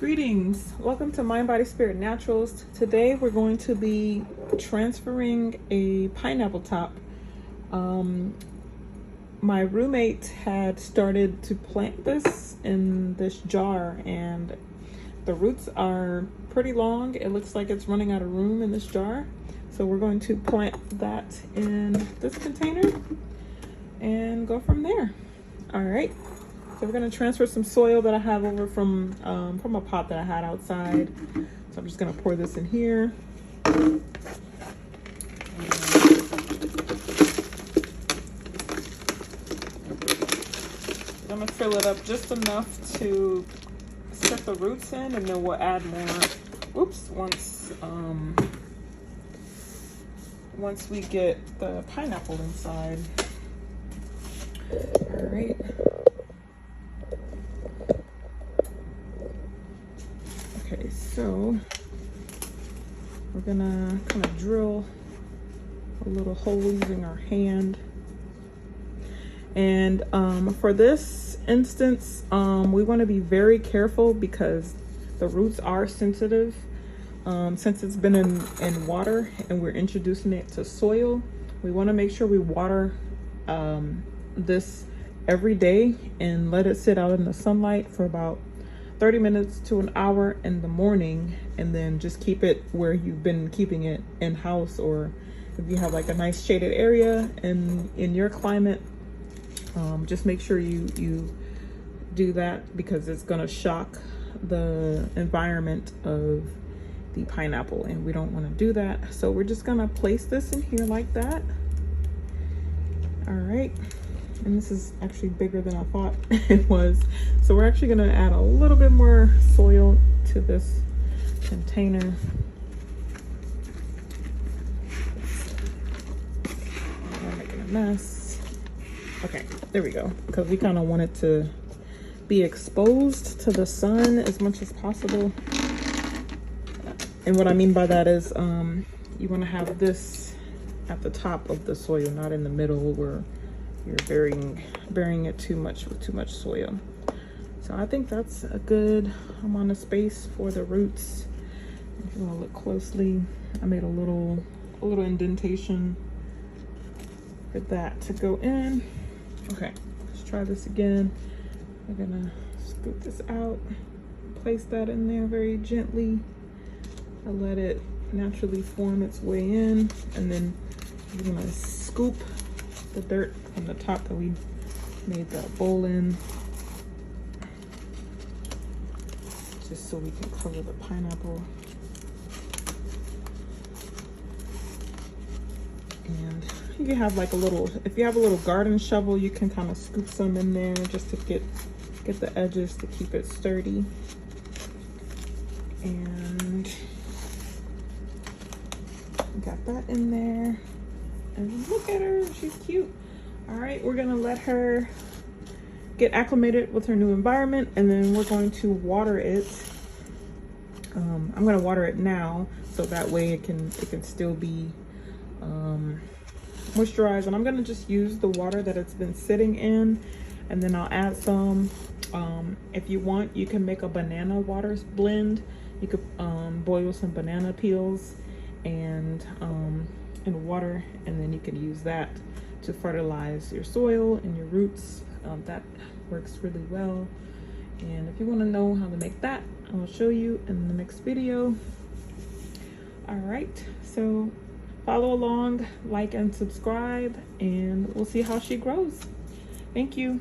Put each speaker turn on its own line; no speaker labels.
Greetings, welcome to Mind, Body, Spirit Naturals. Today we're going to be transferring a pineapple top. My roommate had started to plant this in this jar and the roots are pretty long. It looks like it's running out of room in this jar. So we're going to plant that in this container and go from there. All right. So we're gonna transfer some soil that I have over from a pot that I had outside. So I'm just gonna pour this in here. I'm gonna fill it up just enough to set the roots in, and then we'll add more. Oops! Once we get the pineapple inside. All right. Okay, so we're gonna kind of drill a little hole using our hand. And for this instance, we want to be very careful because the roots are sensitive. Since it's been in water and we're introducing it to soil, we want to make sure we water this every day and let it sit out in the sunlight for about 30 minutes to an hour in the morning, and then just keep it where you've been keeping it in house, or if you have like a nice shaded area in your climate, just make sure you do that because it's going to shock the environment of the pineapple and we don't want to do that. So we're just gonna place this in here like that. All right. And this is actually bigger than I thought it was. So we're actually gonna add a little bit more soil to this container. I'm making a mess. Okay, there we go. Because we kind of want it to be exposed to the sun as much as possible. And what I mean by that is you want to have this at the top of the soil, not in the middle where you're burying it too much with too much soil. So I think that's a good amount of space for the roots. If you want to look closely, I made a little indentation for that to go in. Okay, let's try this again. We're gonna scoop this out, place that in there very gently. I let it naturally form its way in, and then we're gonna scoop the dirt from the top that we made that bowl in, just so we can cover the pineapple. And you can have like if you have a little garden shovel, you can kind of scoop some in there just to get the edges to keep it sturdy. And got that in there. And look at her, she's cute. All right, we're gonna let her get acclimated with her new environment, and then we're going to water it. I'm gonna water it now so that way it can still be moisturized. And I'm gonna just use the water that it's been sitting in, and then I'll add some. If you want, you can make a banana water blend. You could boil some banana peels and water, and then you can use that to fertilize your soil and your roots. That works really well. And if you want to know how to make that, I will show you in the next video. All right, so follow along, like and subscribe, and we'll see how she grows. Thank you.